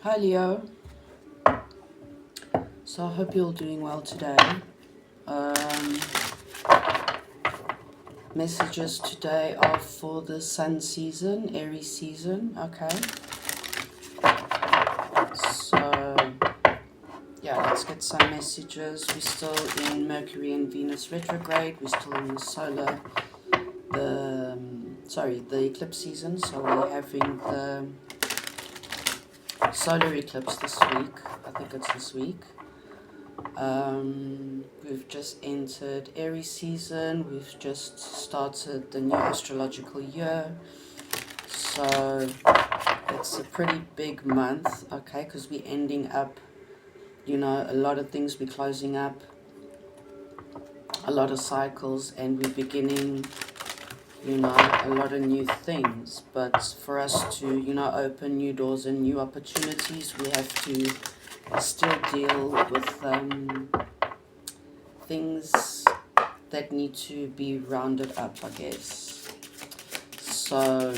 Hi Leo. So I hope you're all doing well today. Um, Messages today are for the sun season, Aries season. Okay. So yeah, let's get some messages. We're still in Mercury and Venus retrograde. We're still in the the eclipse season. So we're having the solar eclipse this week. I think it's this week. We've just entered Aries season. We've just started the new astrological year. So it's a pretty big month, okay, because we're ending up, a lot of things we're closing up, a lot of cycles, and we're beginning, a lot of new things. But for us to, open new doors and new opportunities, we have to still deal with things that need to be rounded up, I guess. So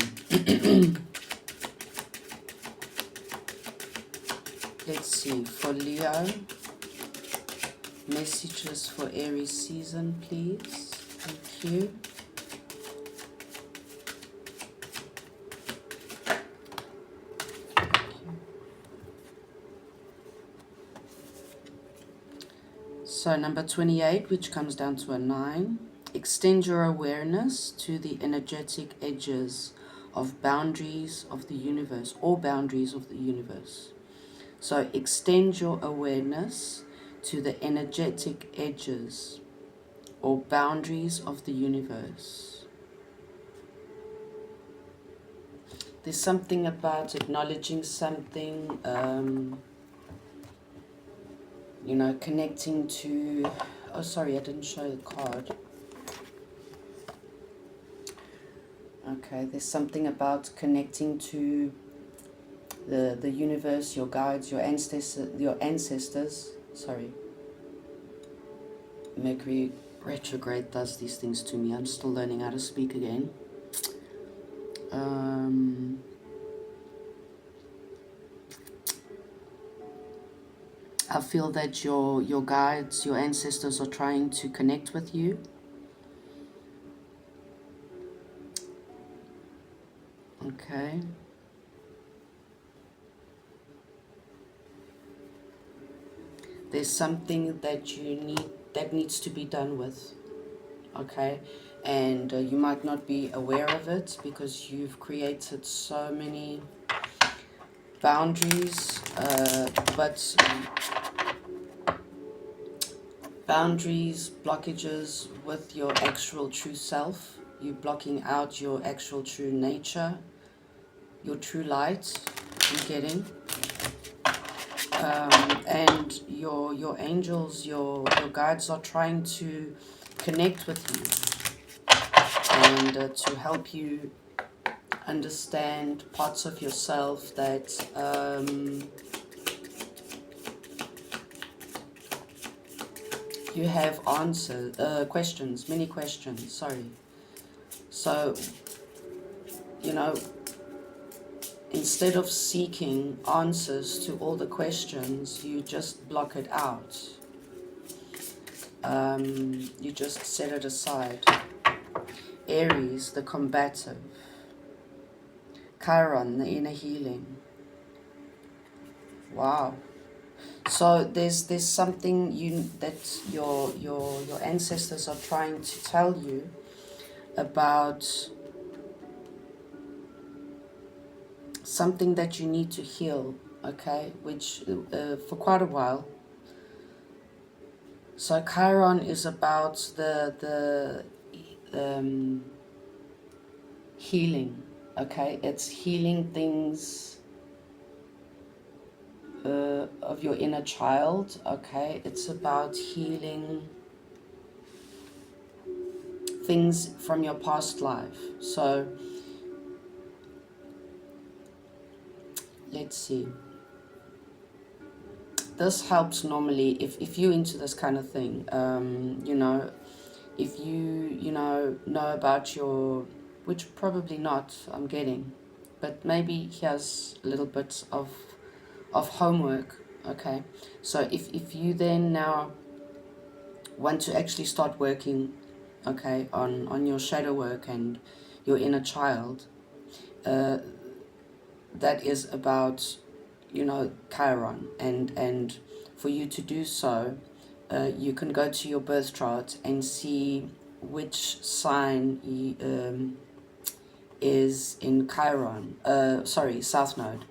let's see, for Leo, messages for Aries season, please. Thank you. So number 28, which comes down to a 9. Extend your awareness to the energetic edges of boundaries of the universe, or boundaries of the universe. So extend your awareness to the energetic edges or boundaries of the universe. There's something about acknowledging something, connecting to... Oh, sorry, I didn't show the card. Okay, there's something about connecting to the universe, your guides, your ancestors. Sorry. Mercury retrograde does these things to me. I'm still learning how to speak again. I feel that your guides, your ancestors are trying to connect with you. Okay. There's something that needs to be done with. Okay. And you might not be aware of it because you've created so many boundaries, but boundaries, blockages with your actual true self. You blocking out your actual true nature, your true light. You're getting, and your angels, your guides are trying to connect with you and to help you understand parts of yourself that you have answers, many questions, sorry. So, instead of seeking answers to all the questions, you just block it out. You just set it aside. Aries, the combative. Chiron, the inner healing. Wow. So there's something that your ancestors are trying to tell you about, something that you need to heal, okay, which for quite a while. So Chiron is about the healing, okay? It's healing things of your inner child, okay? It's about healing things from your past life. So let's see. This helps normally if you're into this kind of thing, if you know about your, which probably not, I'm getting, but maybe he has a little bit of of homework. Okay, so if you then now want to actually start working, okay, on your shadow work and your inner child, uh, that is about, you know, Chiron, and for you to do so, you can go to your birth chart and see which sign is in Chiron. Sorry, South Node.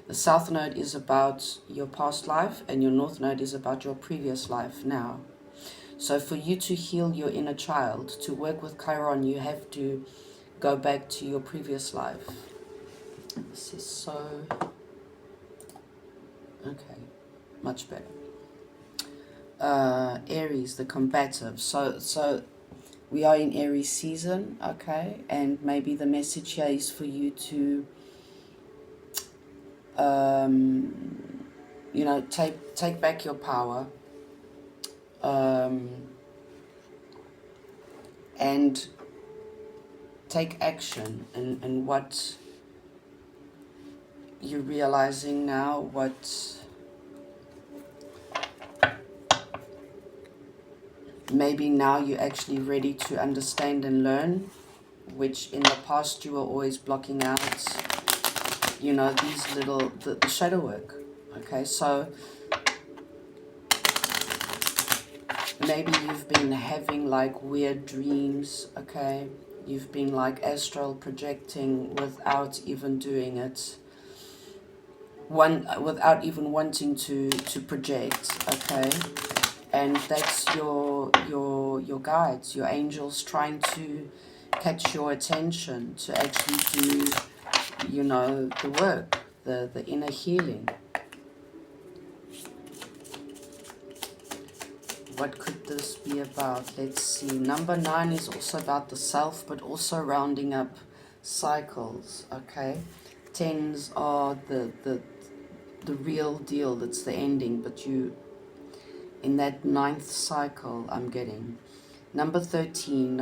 The South Node is about your past life, and your North Node is about your previous life now. So for you to heal your inner child, to work with Chiron, you have to go back to your previous life. This is so... okay, much better. Aries, the combative. So we are in Aries season, okay, and maybe the message here is for you to, you know, take back your power, and take action. And what you're realizing now, what maybe now you're actually ready to understand and learn, which in the past you were always blocking out, you know, these little, the shadow work. Okay, so maybe you've been having like weird dreams, okay? You've been like astral projecting without even doing it, without even wanting to project, okay? And that's your guides, your angels trying to catch your attention to actually do, you know, the work, the inner healing. What could this be about? Let's see. Number 9 is also about the self, but also rounding up cycles, okay? 10s are the real deal, that's the ending, but you, in that 9th cycle, I'm getting. Number 13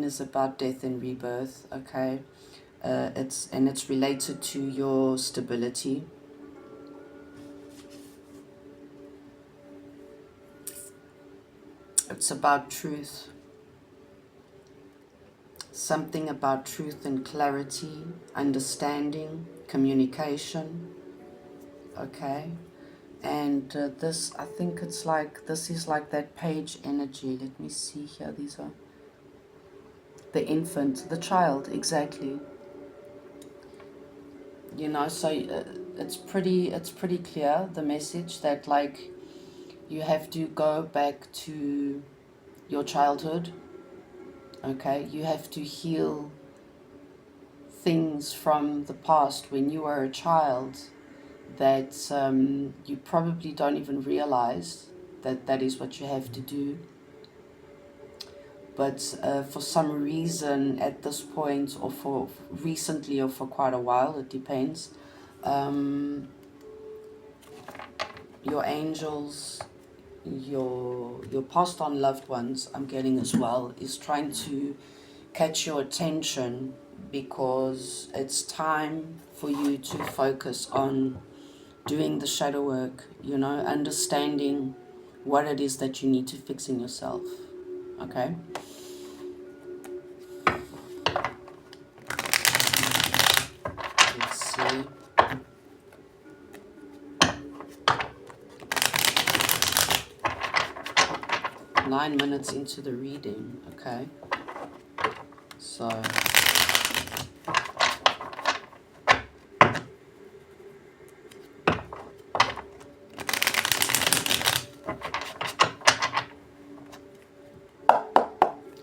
is about death and rebirth, okay? It's related to your stability. It's about truth. Something about truth and clarity, understanding, communication, okay? And this, I think it's like, this is like that page energy. Let me see here. These are the infant, the child, exactly. You know, so it's pretty clear, the message that like you have to go back to your childhood, okay? You have to heal things from the past when you were a child that you probably don't even realize that that is what you have to do. But for some reason at this point, or for recently, or for quite a while, it depends, your angels, your passed on loved ones, I'm getting as well, is trying to catch your attention, because it's time for you to focus on doing the shadow work, you know, understanding what it is that you need to fix in yourself, okay? Let's see. 9 minutes into the reading, okay? So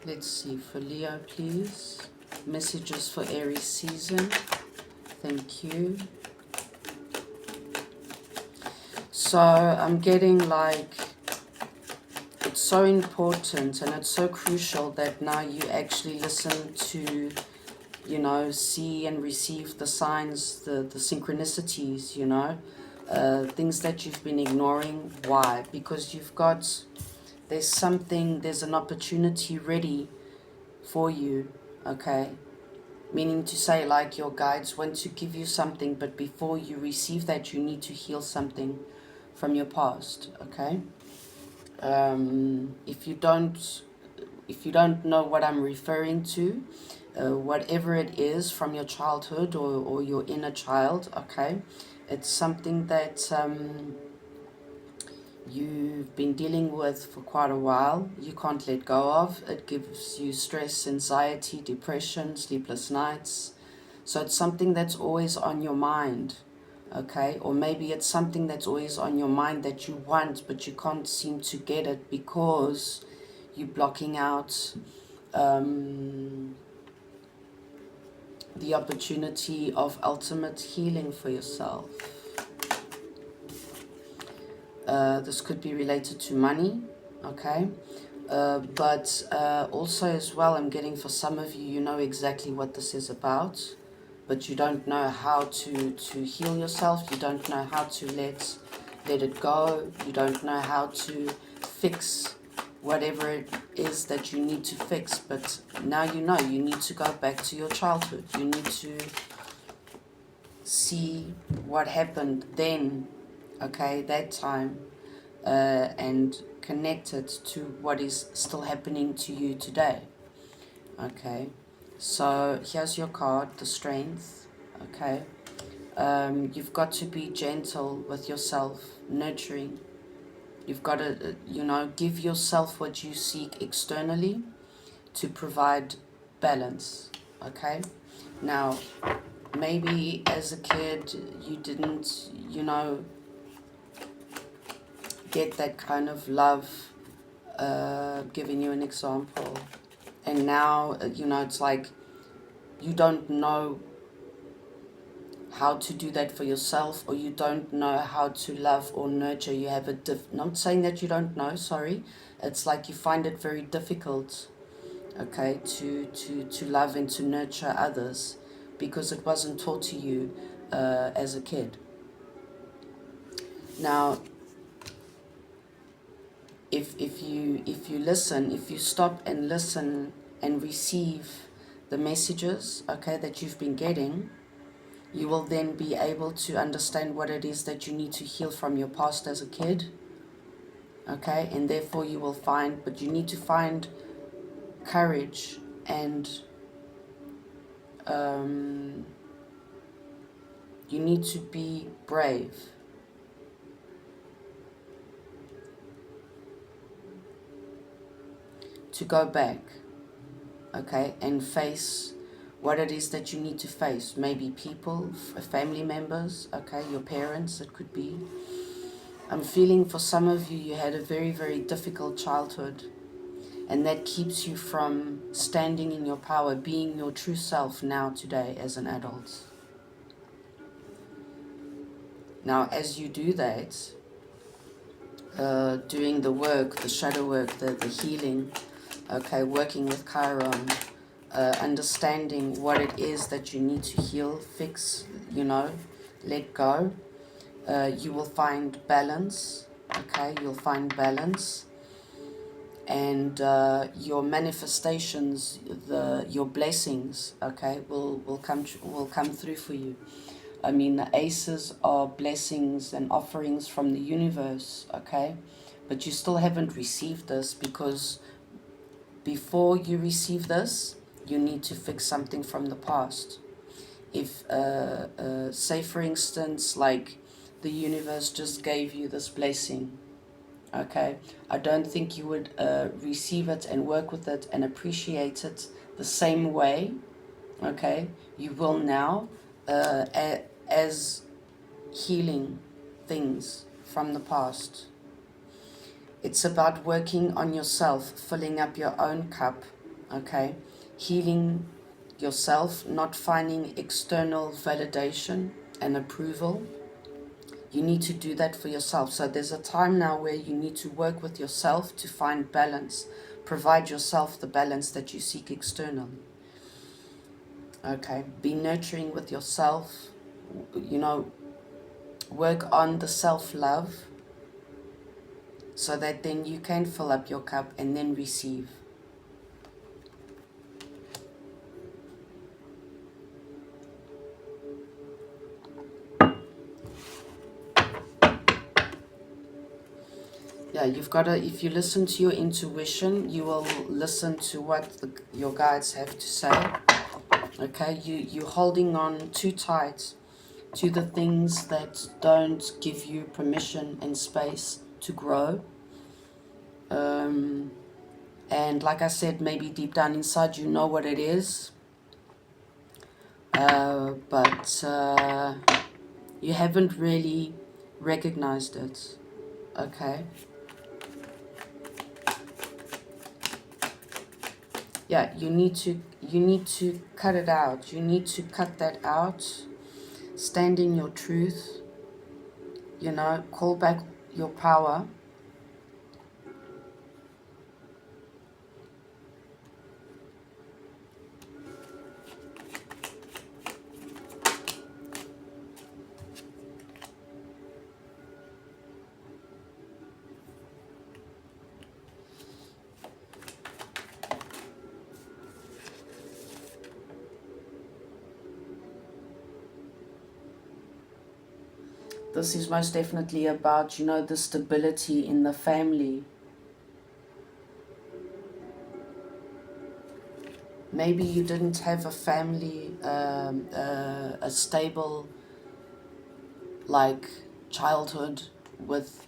let's see, for Leo, please. Messages for Aries season. Thank you. So I'm getting like, it's so important and it's so crucial that now you actually listen to, you know, see and receive the signs, the synchronicities, you know, things that you've been ignoring. Why? Because you've got, there's an opportunity ready for you, okay? Meaning to say, like, your guides want to give you something, but before you receive that, you need to heal something from your past, okay? If you don't know what I'm referring to, whatever it is from your childhood or your inner child, okay, it's something that you've been dealing with for quite a while, you can't let go of. It gives you stress, anxiety, depression, sleepless nights. So it's something that's always on your mind, okay? Or maybe it's something that's always on your mind that you want, but you can't seem to get it because you're blocking out the opportunity of ultimate healing for yourself. This could be related to money, okay? But also as well, I'm getting for some of you, you know exactly what this is about, but you don't know how to heal yourself. You don't know how to let it go. You don't know how to fix whatever it is that you need to fix. But now you know you need to go back to your childhood. You need to see what happened then, okay, that time, and connect it to what is still happening to you today. Okay, so here's your card, the Strength. Okay, you've got to be gentle with yourself, nurturing. You've got to, give yourself what you seek externally to provide balance. Okay, now maybe as a kid you didn't, get that kind of love. Giving you an example, and now it's like you don't know how to do that for yourself, or you don't know how to love or nurture. You have not saying that you don't know, sorry, it's like you find it very difficult, okay, to love and to nurture others because it wasn't taught to you as a kid. Now if you listen, if you stop and listen and receive the messages, okay, that you've been getting, you will then be able to understand what it is that you need to heal from your past as a kid, okay, and therefore you will find, but you need to find courage and you need to be brave to go back, okay, and face what it is that you need to face. Maybe people, family members, okay, your parents, it could be. I'm feeling for some of you, you had a very, very difficult childhood, and that keeps you from standing in your power, being your true self now today as an adult. Now, as you do that, doing the work, the shadow work, the healing, okay, working with Chiron, understanding what it is that you need to heal, fix, let go, you will find balance, okay, you'll find balance, and your manifestations, your blessings, okay, will come through for you. I mean, the aces are blessings and offerings from the universe, okay, but you still haven't received this, because before you receive this, you need to fix something from the past. If say for instance, like, the universe just gave you this blessing, okay, I don't think you would receive it and work with it and appreciate it the same way, okay, you will now, as healing things from the past. It's about working on yourself, filling up your own cup, okay, healing yourself, not finding external validation and approval. You need to do that for yourself. So there's a time now where you need to work with yourself to find balance. Provide yourself the balance that you seek externally. Okay, be nurturing with yourself, work on the self-love so that then you can fill up your cup and then receive. Yeah, you've got to, if you listen to your intuition, you will listen to what your guides have to say. Okay, you're holding on too tight to the things that don't give you permission and space to grow. And like I said, maybe deep down inside you know what it is, but you haven't really recognized it. Okay. Yeah, you need to cut it out. You need to cut that out. Stand in your truth. Call back your power. This is most definitely about, the stability in the family. Maybe you didn't have a family, a stable, like, childhood with,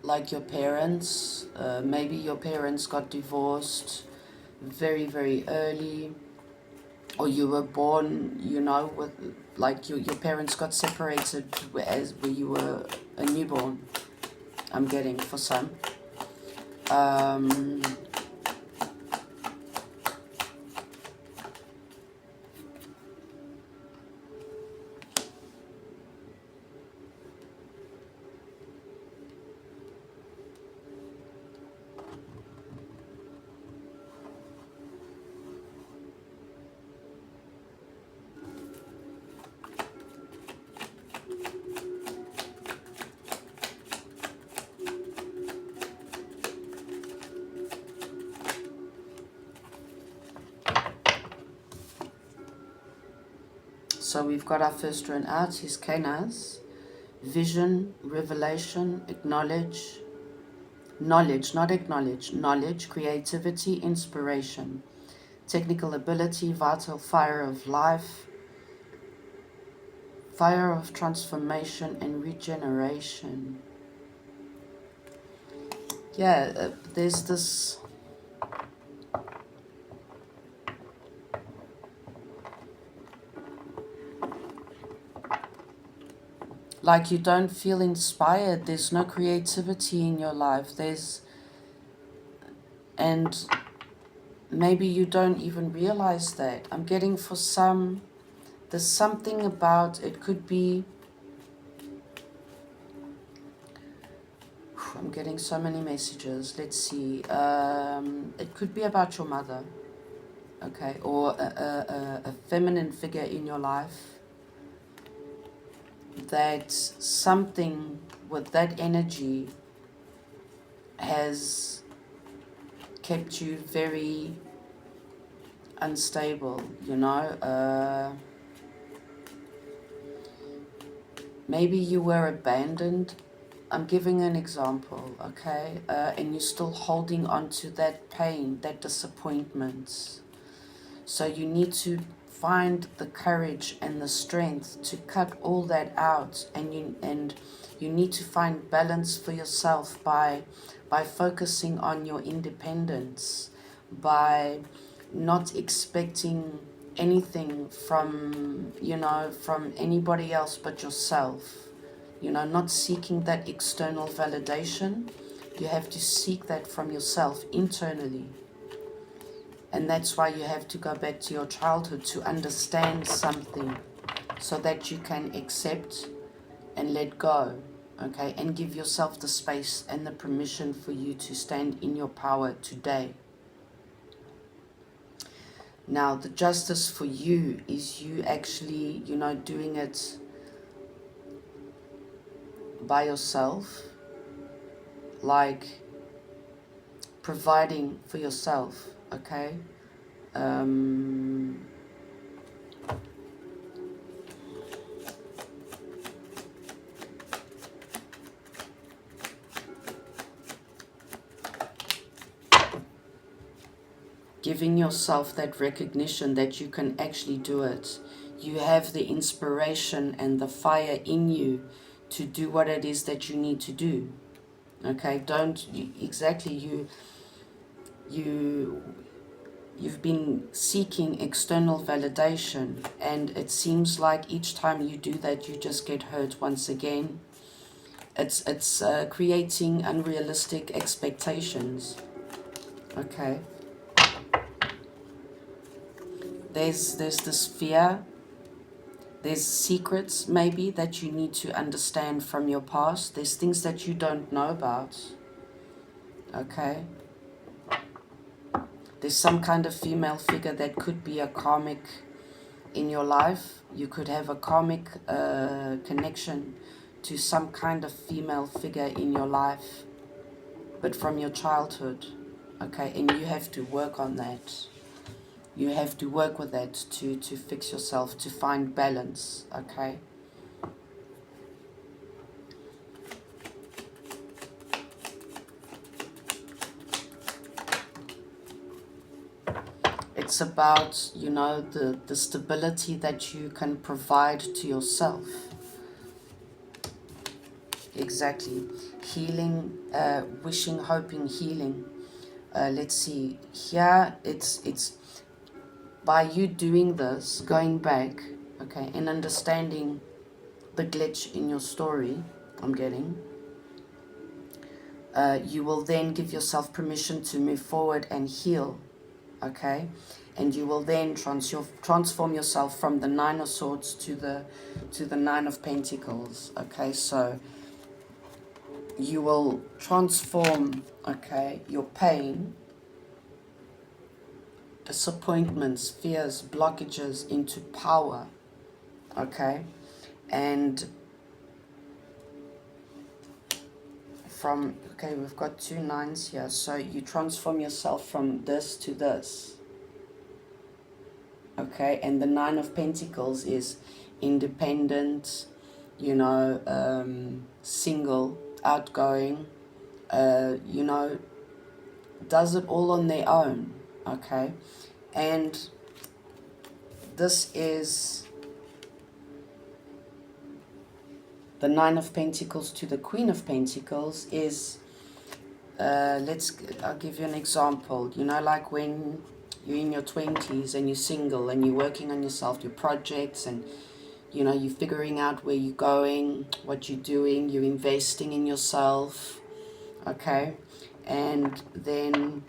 like, your parents. Maybe your parents got divorced very, very early, or you were born, with, like, your parents got separated where you were a newborn, I'm getting, for some. Um, so we've got our first rune out, his Canas. Vision, revelation, acknowledge, knowledge, not acknowledge, knowledge, creativity, inspiration, technical ability, vital fire of life, fire of transformation and regeneration. Yeah, there's this, like, you don't feel inspired, there's no creativity in your life, and maybe you don't even realize that. I'm getting, for some, there's something about, it could be, I'm getting so many messages. Let's see. It could be about your mother, okay, or a feminine figure in your life, that something with that energy has kept you very unstable, maybe you were abandoned. I'm giving an example, okay? And you're still holding on to that pain, that disappointment. So you need to find the courage and the strength to cut all that out, and you need to find balance for yourself by focusing on your independence, by not expecting anything from anybody else but yourself. Not seeking that external validation. You have to seek that from yourself internally. And that's why you have to go back to your childhood to understand something, so that you can accept and let go, okay? And give yourself the space and the permission for you to stand in your power today. Now, the justice for you is you actually, doing it by yourself, like providing for yourself, okay? giving yourself that recognition that you can actually do it. You have the inspiration and the fire in you to do what it is that you need to do. Okay, you've been seeking external validation, and it seems like each time you do that, you just get hurt once again. It's creating unrealistic expectations. Okay, there's this fear. There's secrets maybe that you need to understand from your past. There's things that you don't know about. Okay, there's some kind of female figure that could be a karmic in your life. You could have a karmic connection to some kind of female figure in your life, but from your childhood. Okay, and you have to work on that. You have to work with that to fix yourself, to find balance. Okay. It's about, the stability that you can provide to yourself. Exactly. Healing, wishing, hoping, healing. Let's see. Here, it's by you doing this, going back, okay, and understanding the glitch in your story, I'm getting, you will then give yourself permission to move forward and heal, okay? And you will then transform yourself from the Nine of Swords to the Nine of Pentacles, okay? So you will transform, okay, your pain, disappointments, fears, blockages into power, okay? And we've got 2 nines here, so you transform yourself from this to this, okay? And the Nine of Pentacles is independent, single, outgoing, does it all on their own, okay? And this is the Nine of Pentacles to the Queen of Pentacles is, I'll give you an example. Like when you're in your 20s and you're single and you're working on yourself, your projects, and you're figuring out where you're going, what you're doing, you're investing in yourself, okay? And then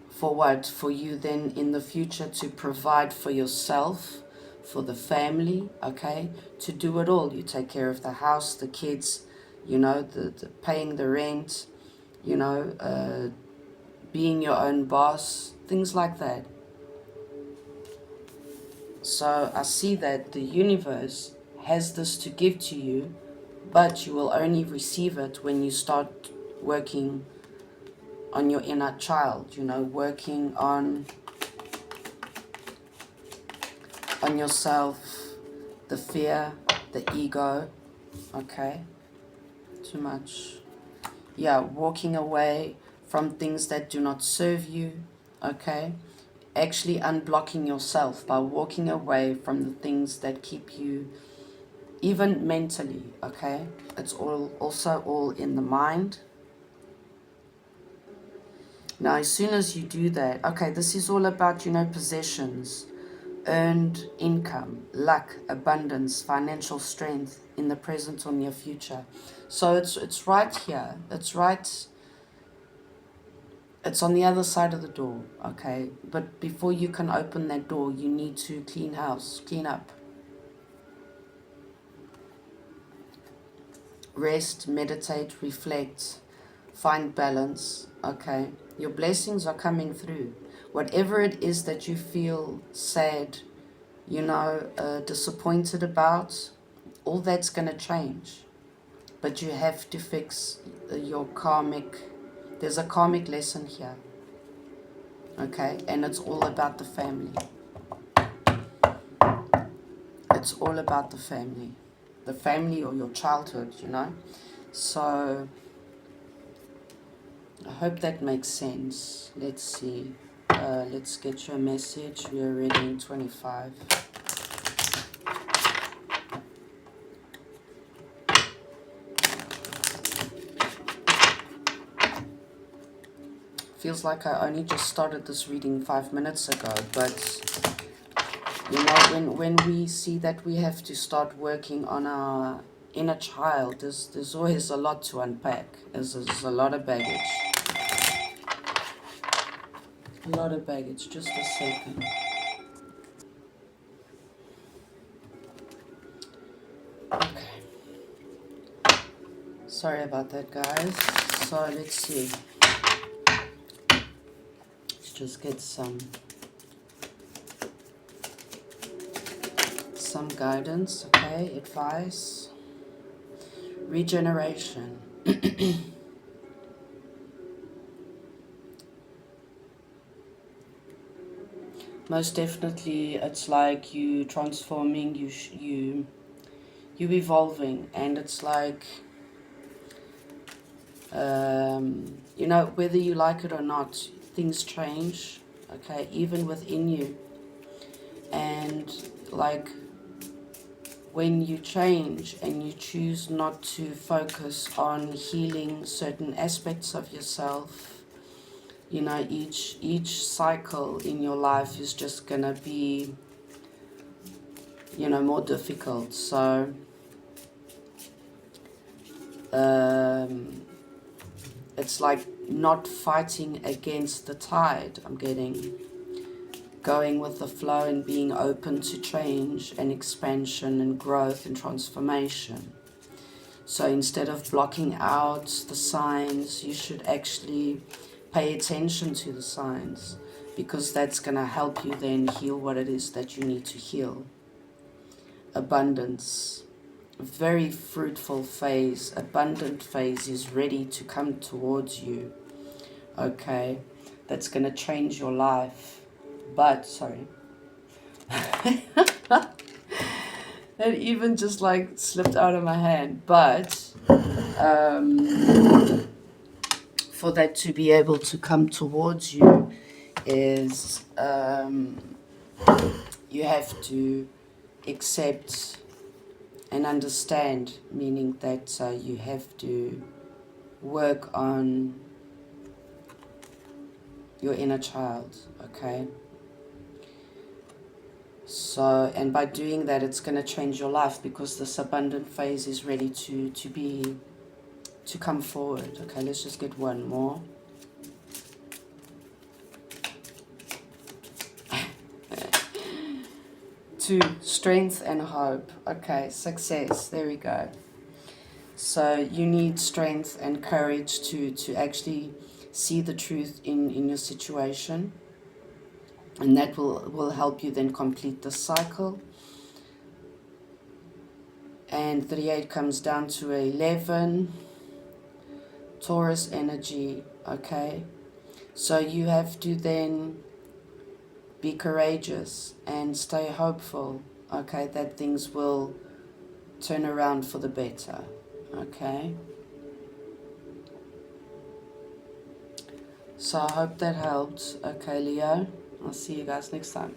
for what? For you then in the future to provide for yourself, for the family, okay? To do it all. You take care of the house, the kids, the paying the rent, being your own boss, things like that. So I see that the universe has this to give to you, but you will only receive it when you start working on your inner child, working on yourself, the fear, the ego, okay? Too much. Yeah, walking away from things that do not serve you, okay? Actually unblocking yourself by walking away from the things that keep you, even mentally, okay? It's also all in the mind. Now, as soon as you do that, okay, this is all about, possessions, earned income, luck, abundance, financial strength in the present or near future. So it's right here. It's right. It's on the other side of the door, okay? But before you can open that door, you need to clean house, clean up. Rest, meditate, reflect, find balance, okay? Your blessings are coming through. Whatever it is that you feel sad, disappointed about, all that's going to change. But you have to fix your karmic. There's a karmic lesson here, okay? And it's all about the family. It's all about the family or your childhood, So I hope that makes sense. Let's see. Let's get you a message. We are already in 25. Feels like I only just started this reading 5 minutes ago, but you know, when we see that we have to start working on our inner child, there's always a lot to unpack. There's a lot of baggage. A lot of baggage. Just a second. Okay. Sorry about that, guys. So let's see. Let's just get some guidance, okay? Advice. Regeneration. Most definitely, it's like you transforming, you evolving, and it's like, you know, whether you like it or not, things change, okay, even within you. And like when you change and you choose not to focus on healing certain aspects of yourself, you know, each cycle in your life is just gonna be, you know, more difficult. So it's like not fighting against the tide. I'm getting going with the flow and being open to change and expansion and growth and transformation. So instead of blocking out the signs, you should actually pay attention to the signs, because that's going to help you then heal what it is that you need to heal. Abundance. A very fruitful phase, abundant phase is ready to come towards you. Okay, that's going to change your life. But, sorry. That even just like slipped out of my hand. But for that to be able to come towards you is you have to accept and understand, meaning that you have to work on your inner child, okay? So, and by doing that, it's going to change your life, because this abundant phase is ready to come forward. Okay, let's just get one more. Two, strength and hope. Okay, success. There we go. So you need strength and courage to actually see the truth in your situation. And that will help you then complete the cycle. And 38 comes down to 11. Taurus energy, okay? So you have to then be courageous and stay hopeful, okay, that things will turn around for the better, okay? So I hope that helped, okay, Leo? I'll see you guys next time.